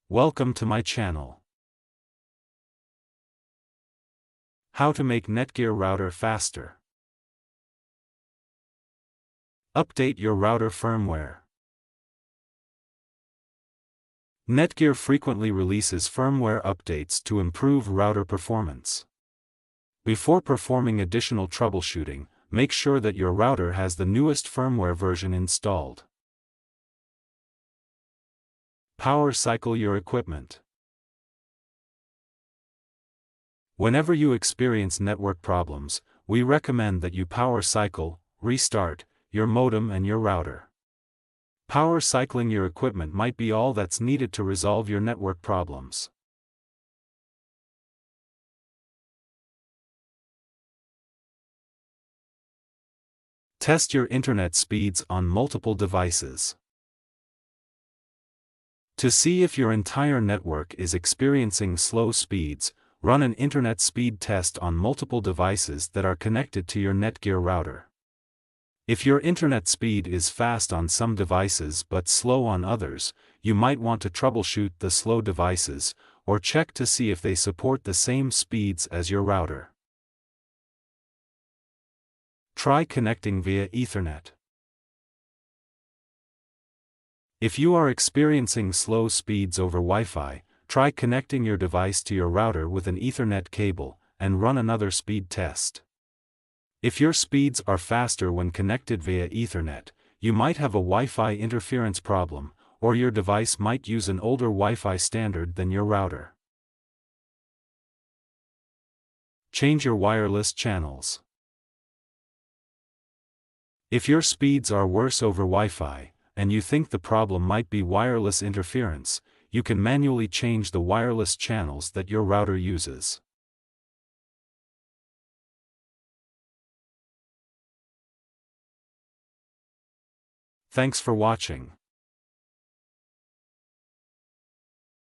Welcome to my channel. How to make Netgear router faster. Update your router firmware. Netgear frequently releases firmware updates to improve router performance. Before performing additional troubleshooting, make sure that your router has the newest firmware version installed. Power cycle your equipment. Whenever you experience network problems, we recommend that you power cycle, restart, your modem and your router. Power cycling your equipment might be all that's needed to resolve your network problems. Test your internet speeds on multiple devices. To see if your entire network is experiencing slow speeds, run an internet speed test on multiple devices that are connected to your Netgear router. If your internet speed is fast on some devices but slow on others, you might want to troubleshoot the slow devices, or check to see if they support the same speeds as your router. Try connecting via Ethernet. If you are experiencing slow speeds over Wi-Fi, try connecting your device to your router with an Ethernet cable, and run another speed test. If your speeds are faster when connected via Ethernet, you might have a Wi-Fi interference problem, or your device might use an older Wi-Fi standard than your router. Change your wireless channels. If your speeds are worse over Wi-Fi, and you think the problem might be wireless interference, you can manually change the wireless channels that your router uses. Thanks for watching.